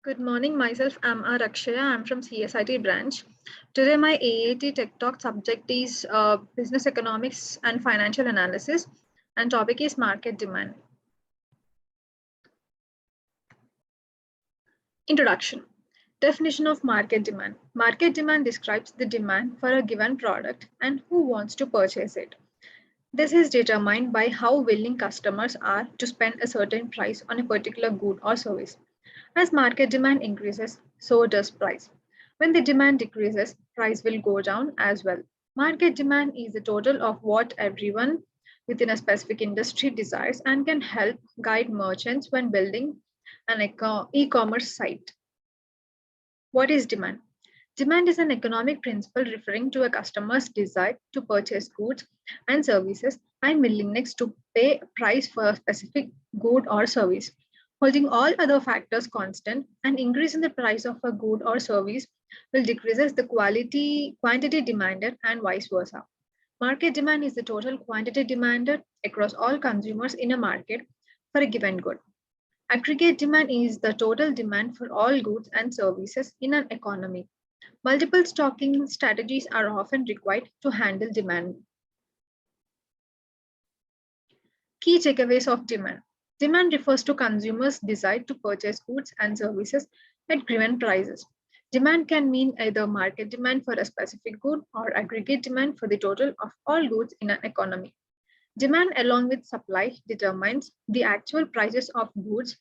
Good morning. Myself, I'm Rakshaya. I'm from CSIT branch. Today, my AAT Tech Talk subject is business economics and financial analysis, and topic is market demand. Introduction. Definition of market demand. Market demand describes the demand for a given product and who wants to purchase it. This is determined by how willing customers are to spend a certain price on a particular good or service. As market demand increases, so does price. When the demand decreases, price will go down as well. Market demand is the total of what everyone within a specific industry desires and can help guide merchants when building an e-commerce site. What is demand? Demand is an economic principle referring to a customer's desire to purchase goods and services and willingness to pay a price for a specific good or service. Holding all other factors constant, an increase in the price of a good or service will decrease the quantity demanded and vice versa. Market demand is the total quantity demanded across all consumers in a market for a given good. Aggregate demand is the total demand for all goods and services in an economy. Multiple stocking strategies are often required to handle demand. Key takeaways of demand. Demand refers to consumers' desire to purchase goods and services at given prices. Demand can mean either market demand for a specific good or aggregate demand for the total of all goods in an economy. Demand along with supply determines the actual prices of goods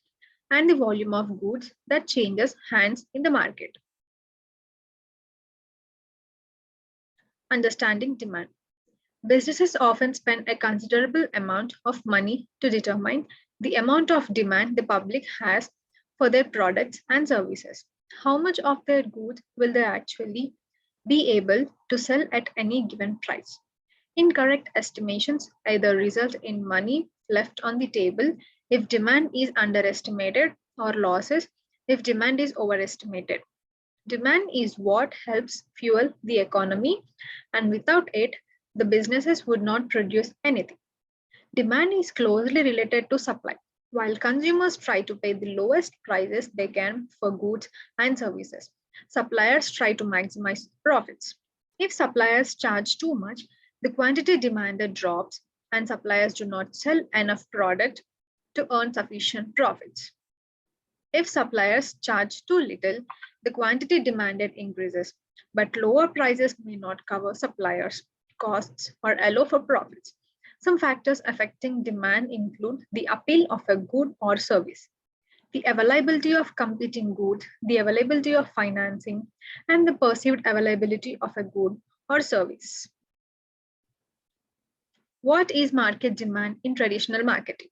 and the volume of goods that changes hands in the market. Understanding demand. Businesses often spend a considerable amount of money to determine the amount of demand the public has for their products and services. How much of their goods will they actually be able to sell at any given price? Incorrect estimations either result in money left on the table if demand is underestimated or losses if demand is overestimated. Demand is what helps fuel the economy, and without it, the businesses would not produce anything. Demand is closely related to supply. While consumers try to pay the lowest prices they can for goods and services, suppliers try to maximize profits. If suppliers charge too much, the quantity demanded drops and suppliers do not sell enough product to earn sufficient profits. If suppliers charge too little, the quantity demanded increases, but lower prices may not cover suppliers' costs or allow for profits. Some factors affecting demand include the appeal of a good or service, the availability of competing goods, the availability of financing, and the perceived availability of a good or service. What is market demand in traditional marketing?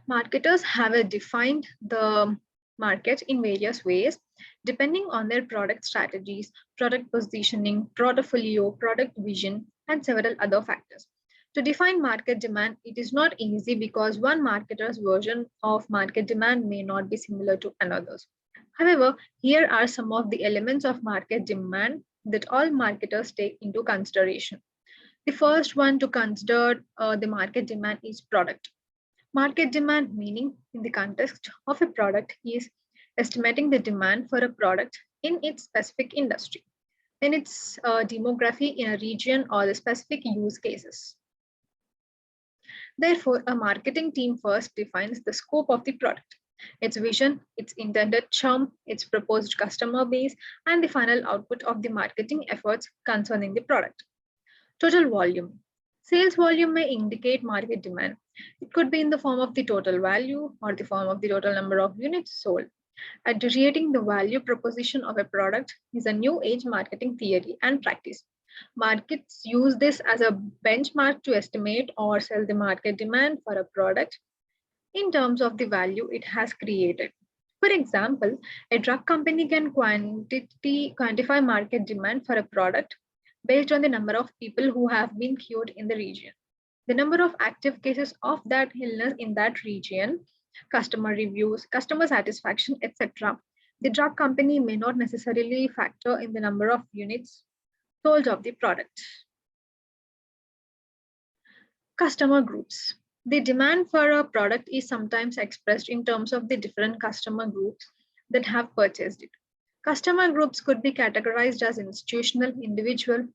Marketers have defined the market in various ways depending on their product strategies, product positioning, portfolio, product vision, and several other factors. To define market demand, it is not easy because one marketer's version of market demand may not be similar to another's. However, here are some of the elements of market demand that all marketers take into consideration. The first one to consider the market demand is product. Market demand, meaning in the context of a product, is estimating the demand for a product in its specific industry, in its demography in a region or the specific use cases. Therefore, a marketing team first defines the scope of the product, its vision, its intended charm, its proposed customer base, and the final output of the marketing efforts concerning the product. Total volume. Sales volume may indicate market demand. It could be in the form of the total value or the form of the total number of units sold. Aggregating the value proposition of a product is a new age marketing theory and practice. Markets use this as a benchmark to estimate or sell the market demand for a product in terms of the value it has created. For example, a drug company can quantify market demand for a product based on the number of people who have been cured in the region, the number of active cases of that illness in that region, customer reviews, customer satisfaction, etc. The drug company may not necessarily factor in the number of units sold of the product. Customer groups. The demand for a product is sometimes expressed in terms of the different customer groups that have purchased it. Customer groups could be categorized as institutional, individual,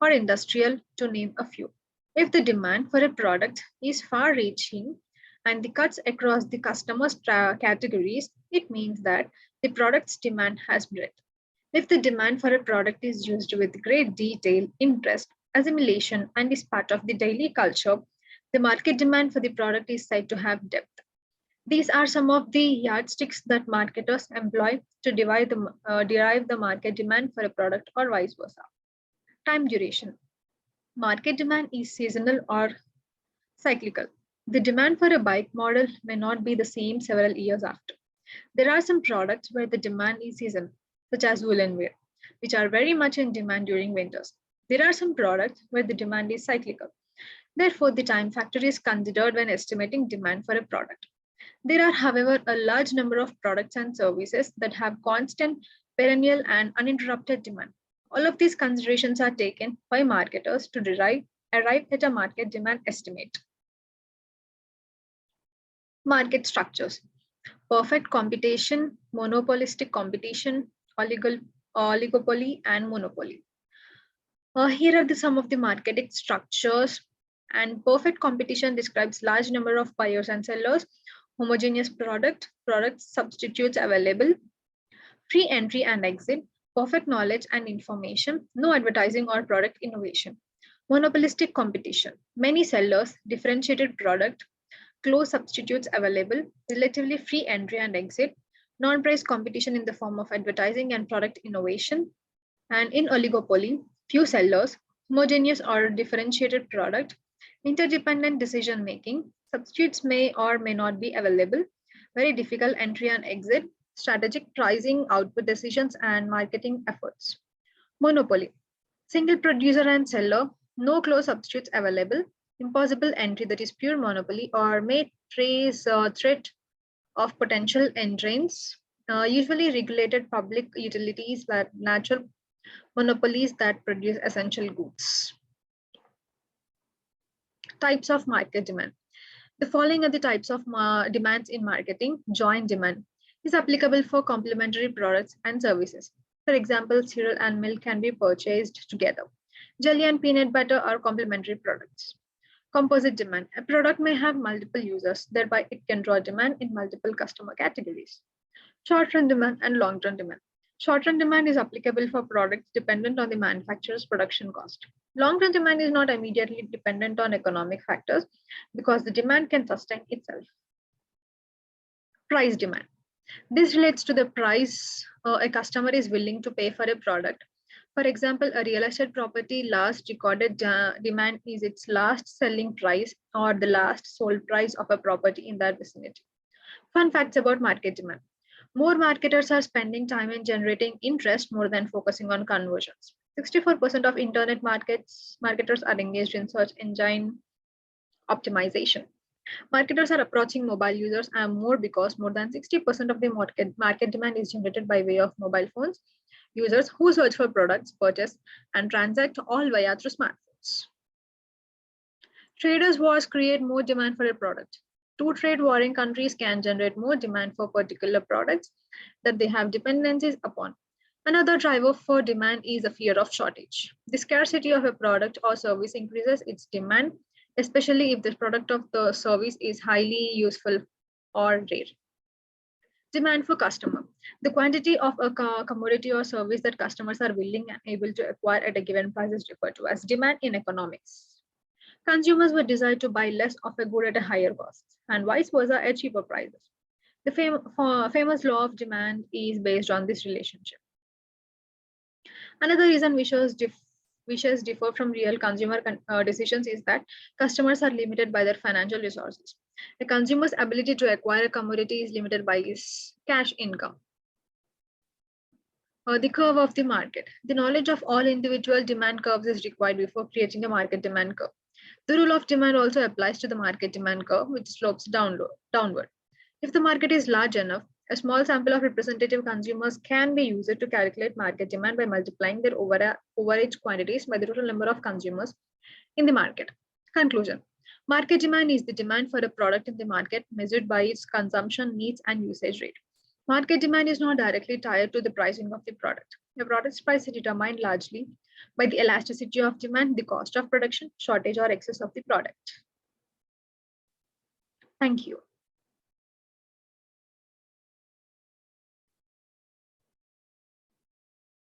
or industrial, to name a few. If the demand for a product is far reaching and the cuts across the customer's categories, it means that the product's demand has breadth. If the demand for a product is used with great detail, interest, assimilation, and is part of the daily culture, the market demand for the product is said to have depth. These are some of the yardsticks that marketers employ to derive the market demand for a product or vice versa. Time duration. Market demand is seasonal or cyclical. The demand for a bike model may not be the same several years after. There are some products where the demand is seasonal, such as woolen wear, which are very much in demand during winters. There are some products where the demand is cyclical. Therefore, the time factor is considered when estimating demand for a product. There are, however, a large number of products and services that have constant, perennial, and uninterrupted demand. All of these considerations are taken by marketers to arrive at a market demand estimate. Market structures. Perfect competition, monopolistic competition, oligopoly, and monopoly. Here are some of the marketing structures. And perfect competition describes large number of buyers and sellers, homogeneous product substitutes available, free entry and exit, perfect knowledge and information, no advertising or product innovation. Monopolistic competition, many sellers, differentiated product, close substitutes available, relatively free entry and exit, non-price competition in the form of advertising and product innovation. And in oligopoly, few sellers, homogeneous or differentiated product, interdependent decision making, substitutes may or may not be available, very difficult entry and exit, strategic pricing, output decisions, and marketing efforts. Monopoly, single producer and seller, no close substitutes available, impossible entry, that is pure monopoly, or may trace threat of potential entrants, usually regulated public utilities like natural monopolies that produce essential goods. Types of market demand. The following are the types of demands in marketing. Joint demand is applicable for complementary products and services. For example, cereal and milk can be purchased together. Jelly and peanut butter are complementary products. Composite demand. A product may have multiple users, thereby it can draw demand in multiple customer categories. Short-term demand and long-term demand. Short-term demand is applicable for products dependent on the manufacturer's production cost. Long-term demand is not immediately dependent on economic factors because the demand can sustain itself. Price demand. This relates to the price a customer is willing to pay for a product. For example, a real estate property last recorded demand is its last selling price or the last sold price of a property in that vicinity. Fun facts about market demand. More marketers are spending time in generating interest more than focusing on conversions. 64% of internet marketers are engaged in search engine optimization. Marketers are approaching mobile users and more because more than 60% of the market demand is generated by way of mobile phones. Users who search for products, purchase, and transact all via through smartphones. Traders' wars create more demand for a product. Two trade warring countries can generate more demand for particular products that they have dependencies upon. Another driver for demand is a fear of shortage. The scarcity of a product or service increases its demand, especially if the product of the service is highly useful or rare. Demand for customer. The quantity of a commodity or service that customers are willing and able to acquire at a given price is referred to as demand in economics. Consumers would desire to buy less of a good at a higher cost, and vice versa at cheaper prices. The famous law of demand is based on this relationship. Another reason wishes differ from real consumer decisions is that customers are limited by their financial resources. A consumer's ability to acquire a commodity is limited by his cash income. The curve of the market. The knowledge of all individual demand curves is required before creating a market demand curve. The rule of demand also applies to the market demand curve, which slopes downward. If the market is large enough, a small sample of representative consumers can be used to calculate market demand by multiplying their overage quantities by the total number of consumers in the market. Conclusion. Market demand is the demand for a product in the market measured by its consumption needs and usage rate. Market demand is not directly tied to the pricing of the product. The product's price is determined largely by the elasticity of demand, the cost of production, shortage or excess of the product. Thank you.